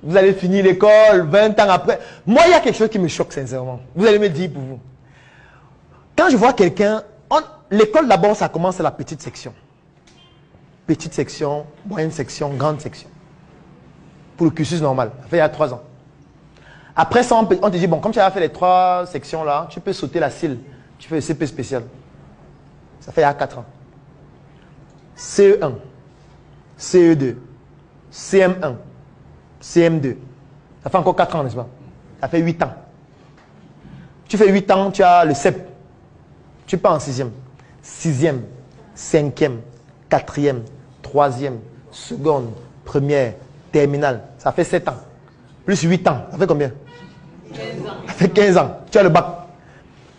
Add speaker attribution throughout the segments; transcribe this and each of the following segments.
Speaker 1: Vous allez finir l'école 20 ans après. Moi, il y a quelque chose qui me choque sincèrement. Vous allez me dire pour vous. Quand je vois quelqu'un, l'école d'abord, ça commence à la petite section. Petite section, moyenne section, grande section. Pour le cursus normal. Ça fait il y a 3 ans. Après ça, on te dit, bon, comme tu as fait les 3 sections là, tu peux sauter la CIL. Tu fais le CP spécial. Ça fait il y a 4 ans. CE1, CE2, CM1, CM2. Ça fait encore 4 ans, n'est-ce pas? Ça fait 8 ans. Tu fais 8 ans, tu as le CEP. Tu pars en 6e. 6e, 5e, 4e, 3e, seconde, première, terminale. Ça fait 7 ans. Plus 8 ans. Ça fait combien? 15 ans. Ça fait 15 ans. Tu as le bac.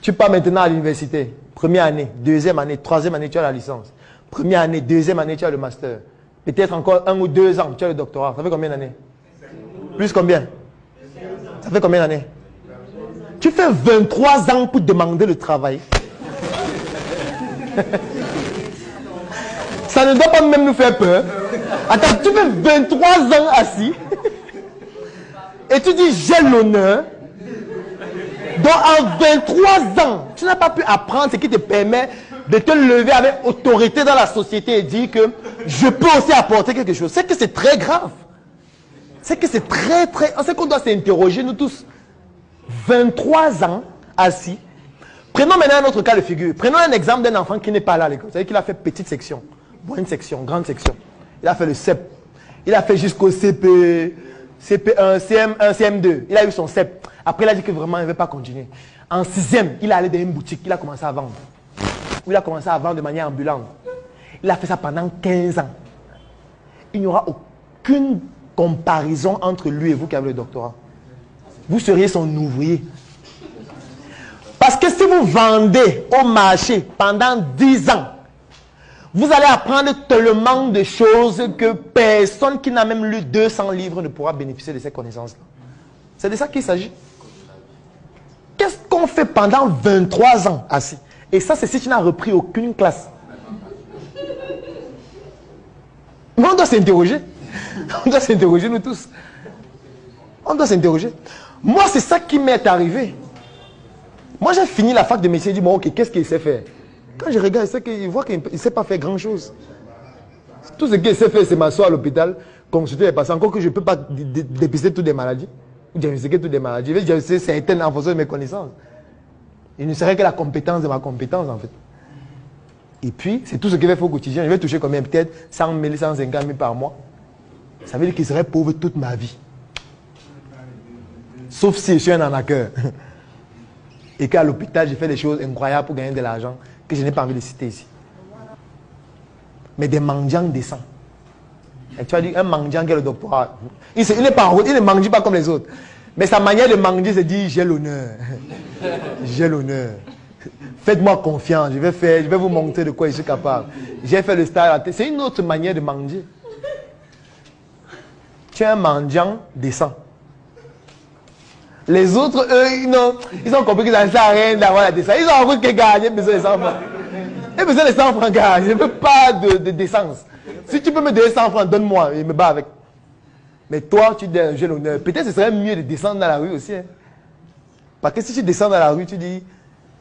Speaker 1: Tu pars maintenant à l'université. Première année, deuxième année, troisième année, tu as la licence. Première année, deuxième année, tu as le master. Peut-être encore 1 ou 2 ans, tu as le doctorat. Ça fait combien d'années? Plus combien? Ça fait combien d'années? Tu fais 23 ans pour demander le travail. Ça ne doit pas même nous faire peur. Attends, tu fais 23 ans assis. Et tu dis, j'ai l'honneur. Donc en 23 ans, tu n'as pas pu apprendre ce qui te permet de te lever avec autorité dans la société et dire que je peux aussi apporter quelque chose. C'est que c'est très grave. C'est que c'est très... C'est qu'on doit s'interroger, nous tous. 23 ans assis. Prenons maintenant un autre cas de figure. Prenons un exemple d'un enfant qui n'est pas là à l'école. C'est-à-dire qu'il a fait petite section, moyenne section, grande section. Il a fait le CEP. Il a fait jusqu'au CP, CP1, CM1, CM2. Il a eu son CEP. Après, il a dit que vraiment, il ne veut pas continuer. En 6e, il est allé dans une boutique. Il a commencé à vendre. Il a commencé à vendre de manière ambulante. Il a fait ça pendant 15 ans. Il n'y aura aucune comparaison entre lui et vous qui avez le doctorat. Vous seriez son ouvrier. Parce que si vous vendez au marché pendant 10 ans, vous allez apprendre tellement de choses que personne qui n'a même lu 200 livres ne pourra bénéficier de ces connaissances-là. C'est de ça qu'il s'agit. Qu'est-ce qu'on fait pendant 23 ans assis? Et ça, c'est si tu n'as repris aucune classe. Mais on doit s'interroger. On doit s'interroger, nous tous. On doit s'interroger. Moi, c'est ça qui m'est arrivé. Moi, j'ai fini la fac de médecine et dit, bon, ok, qu'est-ce qu'il sait faire? Quand je regarde, il voit qu'il ne sait pas faire grand-chose. Tout ce qu'il sait faire, c'est m'asseoir à l'hôpital, consulter les patients, encore que je ne peux pas dépister toutes les maladies, ou diagnostiquer toutes les maladies. Je vais diagnostiquer certaines en fonction de mes connaissances. Il ne serait que la compétence de ma compétence, en fait. Et puis, c'est tout ce qu'il va faire au quotidien. Je vais toucher combien? Peut-être 100 000, 150 000 par mois. Ça veut dire qu'il serait pauvre toute ma vie. Sauf si je suis un arnaqueur. Et qu'à l'hôpital, j'ai fait des choses incroyables pour gagner de l'argent que je n'ai pas envie de citer ici. Mais des mendiants décents. Et tu as dit, un mendiant qui a le doctorat. Il n'est pas en route, il ne mange pas comme les autres. Mais sa manière de manger, c'est dire, j'ai l'honneur. J'ai l'honneur. Faites-moi confiance, je vais vous montrer de quoi je suis capable. J'ai fait le stage à la tête. C'est une autre manière de manger. Tu es un mendiant décent. Les autres, eux, ils ont compris que ça ne sert à rien d'avoir la décence. Ils ont compris que gagner besoin de 100 francs. J'ai besoin de 100 francs, gars. Je ne veux pas de décence. Si tu peux me donner 100 francs, donne-moi. Il me bat avec. Mais toi, tu dis, j'ai l'honneur. Peut-être que ce serait mieux de descendre dans la rue aussi. Hein. Parce que si tu descends dans la rue, tu dis,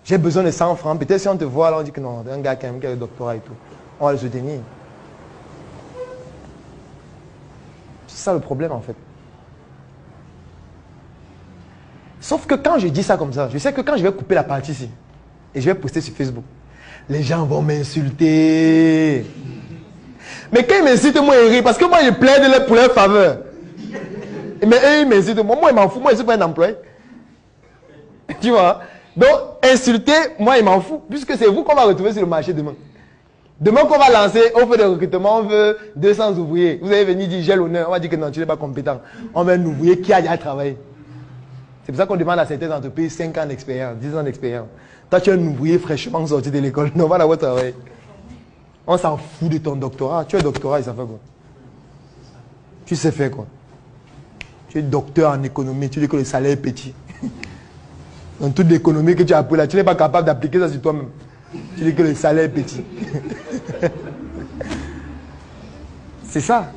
Speaker 1: j'ai besoin de 100 francs. Peut-être si on te voit, là, on dit que non, un gars quand même qui a le doctorat et tout. On va le soutenir. C'est ça le problème, en fait. Sauf que quand je dis ça comme ça, je sais que quand je vais couper la partie ici, et je vais poster sur Facebook, les gens vont m'insulter. Mais quand ils m'insultent, moi, ils rient, parce que moi, je plaide pour leur faveur. Mais eux, ils m'insultent. Moi, ils m'en fous. Moi, je ne suis pas un employé. Tu vois? Donc, insulter, moi, ils m'en fous. Puisque c'est vous qu'on va retrouver sur le marché demain. Demain qu'on va lancer, on fait des recrutements, on veut 200 ouvriers. Vous allez venir dire, j'ai l'honneur. On va dire que non, tu n'es pas compétent. On veut un ouvrier qui a déjà travaillé. C'est pour ça qu'on demande à certaines entreprises 5 ans d'expérience, 10 ans d'expérience. Toi, tu es un ouvrier fraîchement sorti de l'école. Non, va là-bas travailler. On s'en fout de ton doctorat. Tu es doctorat, il s'en fait quoi? Tu sais faire quoi? Tu es docteur en économie, tu dis que le salaire est petit. Dans toute l'économie que tu as appris là, tu n'es pas capable d'appliquer ça sur toi-même. Tu dis que le salaire est petit. C'est ça.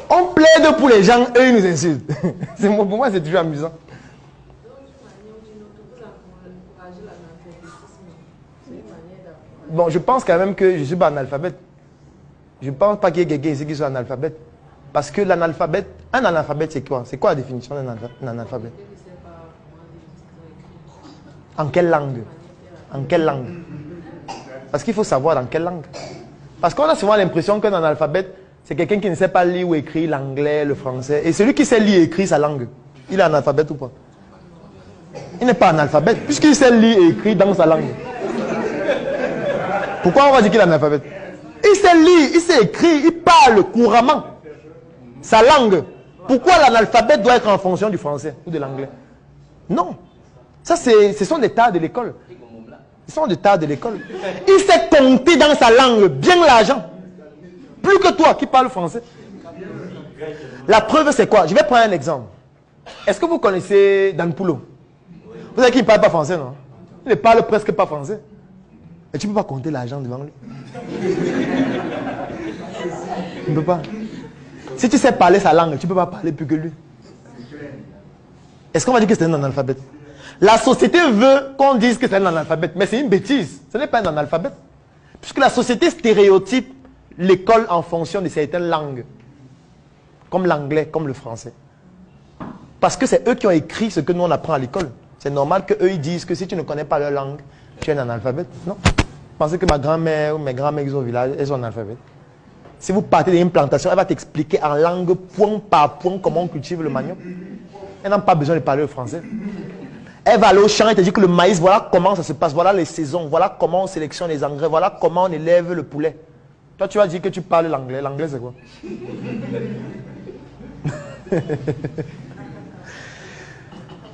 Speaker 1: On plaide pour les gens, eux ils nous insultent. Pour moi c'est toujours amusant. Bon, je pense quand même que je ne suis pas analphabète. Je ne pense pas qu'il y ait quelqu'un ici qui soit analphabète. Parce que l'analphabète, un analphabète c'est quoi? C'est quoi la définition d'un analphabète? En quelle langue? En quelle langue? Parce qu'il faut savoir dans quelle langue. Parce qu'on a souvent l'impression qu'un analphabète, c'est quelqu'un qui ne sait pas lire ou écrire l'anglais, le français. Et celui qui sait lire et écrire sa langue, il est analphabète ou pas? Il n'est pas analphabète, puisqu'il sait lire et écrire dans sa langue. Pourquoi on va dire qu'il est analphabète? Il sait lire, il sait écrire, il parle couramment sa langue. Pourquoi l'analphabète doit être en fonction du français ou de l'anglais? Non. Ça, ce sont des tas de l'école. Ce sont des tas de l'école. Il sait compter dans sa langue bien l'argent. Plus que toi qui parles français. La preuve, c'est quoi? Je vais prendre un exemple. Est-ce que vous connaissez Dan Poulot? Vous savez qu'il ne parle pas français, non? Il ne parle presque pas français. Et tu ne peux pas compter l'argent devant lui. Tu ne peux pas. Si tu sais parler sa langue, tu ne peux pas parler plus que lui. Est-ce qu'on va dire que c'est un analphabète? La société veut qu'on dise que c'est un analphabète, mais c'est une bêtise. Ce n'est pas un analphabète. Puisque la société stéréotype l'école en fonction de certaines langues. Comme l'anglais, comme le français. Parce que c'est eux qui ont écrit ce que nous on apprend à l'école. C'est normal qu'eux ils disent que si tu ne connais pas leur langue, tu es un analphabète. Non. Pensez que ma grand-mère ou mes grands-mères qui sont au village, elles sont analphabètes. Si vous partez d'une plantation, elle va t'expliquer en langue point par point comment on cultive le manioc. Elle n'a pas besoin de parler le français. Elle va aller au champ et te dire que le maïs, voilà comment ça se passe, voilà les saisons, voilà comment on sélectionne les engrais, voilà comment on élève le poulet. Toi, tu vas dire que tu parles l'anglais. L'anglais, c'est quoi?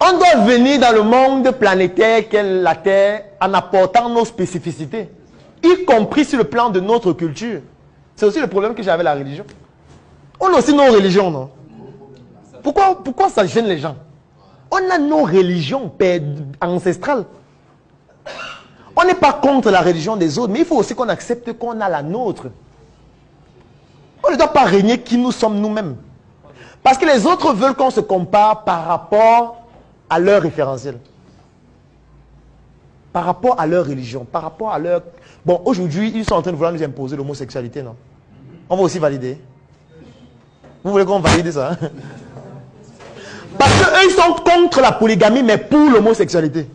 Speaker 1: On doit venir dans le monde planétaire qu'est la Terre en apportant nos spécificités, y compris sur le plan de notre culture. C'est aussi le problème que j'ai avec la religion. On a aussi nos religions, non? Pourquoi ça gêne les gens? On a nos religions ancestrales. On n'est pas contre la religion des autres, mais il faut aussi qu'on accepte qu'on a la nôtre. On ne doit pas régner qui nous sommes nous-mêmes. Parce que les autres veulent qu'on se compare par rapport à leur référentiel. Par rapport à leur religion, par rapport à leur... Bon, aujourd'hui, ils sont en train de vouloir nous imposer l'homosexualité, non? On va aussi valider. Vous voulez qu'on valide ça? Hein? Parce qu'eux, ils sont contre la polygamie, mais pour l'homosexualité.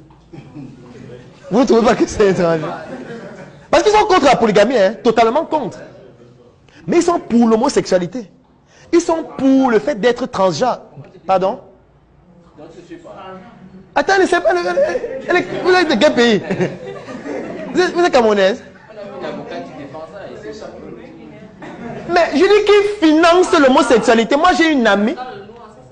Speaker 1: Vous ne trouvez pas que c'est étrange? Parce qu'ils sont contre la polygamie, hein, totalement contre. Mais ils sont pour l'homosexualité. Ils sont pour le fait d'être transgenre. Pardon? Attends, ne sais pas. Vous êtes de quel pays? Vous êtes camerounaise? Mais je dis qu'ils financent l'homosexualité. Moi, j'ai une amie.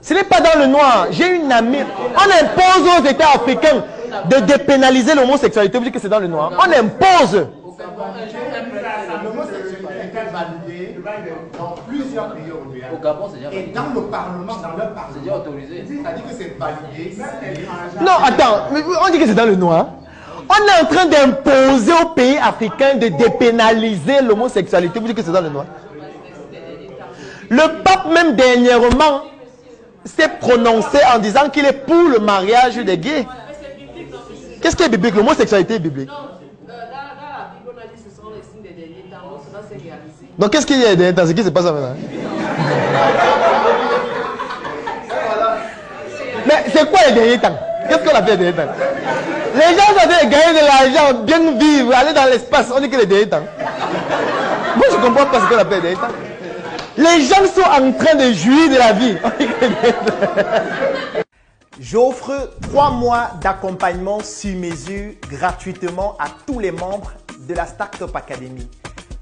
Speaker 1: Ce n'est pas dans le noir. J'ai une amie. On impose aux États africains de dépénaliser l'homosexualité. Vous dites que c'est dans le noir. On impose.
Speaker 2: L'homosexualité est validée dans plusieurs pays européens. Au Gabon, c'est déjà validé. Et dans le Parlement, dans leur Parlement. C'est déjà autorisé. C'est-à-dire que c'est validé.
Speaker 1: Non, attends. On dit que c'est dans le noir. On est en train d'imposer aux pays africains de dépénaliser l'homosexualité. Vous dites que c'est dans le noir. Le pape, même dernièrement, s'est prononcé en disant qu'il est pour le mariage des gays. Qu'est-ce qui est biblique? L'homosexualité est biblique. Donc qu'est-ce qu'il y a derrière dans ce qui se passe maintenant? Mais c'est quoi les derniers temps? Qu'est-ce qu'on a fait les derniers temps? Les gens sont en train de gagner de l'argent, bien vivre, aller dans l'espace. On dit que les derniers temps. Moi je ne comprends pas ce qu'on a fait les derniers temps. Les gens sont en train de jouir de la vie. J'offre 3 mois d'accompagnement sur mesure gratuitement à tous les membres de la Startup Academy.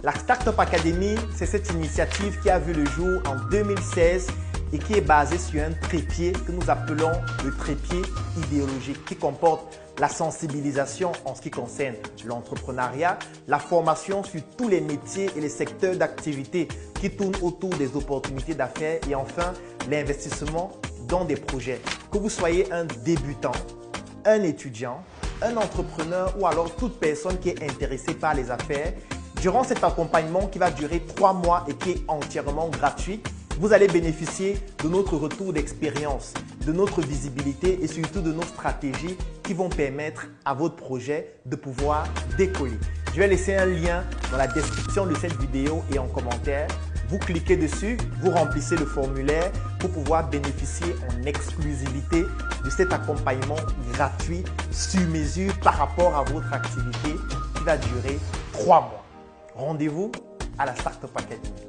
Speaker 1: La Startup Academy, c'est cette initiative qui a vu le jour en 2016 et qui est basée sur un trépied que nous appelons le trépied idéologique qui comporte la sensibilisation en ce qui concerne l'entrepreneuriat, la formation sur tous les métiers et les secteurs d'activité qui tournent autour des opportunités d'affaires et enfin l'investissement dans des projets. Que vous soyez un débutant, un étudiant, un entrepreneur ou alors toute personne qui est intéressée par les affaires, durant cet accompagnement qui va durer 3 mois et qui est entièrement gratuit,
Speaker 3: Vous allez bénéficier de notre retour d'expérience, de notre visibilité et surtout de nos stratégies qui vont permettre à votre projet de pouvoir décoller. Je vais laisser un lien dans la description de cette vidéo et en commentaire. Vous cliquez dessus, vous remplissez le formulaire pour pouvoir bénéficier en exclusivité de cet accompagnement gratuit sur mesure par rapport à votre activité qui va durer 3 mois. Rendez-vous à la Startup Academy.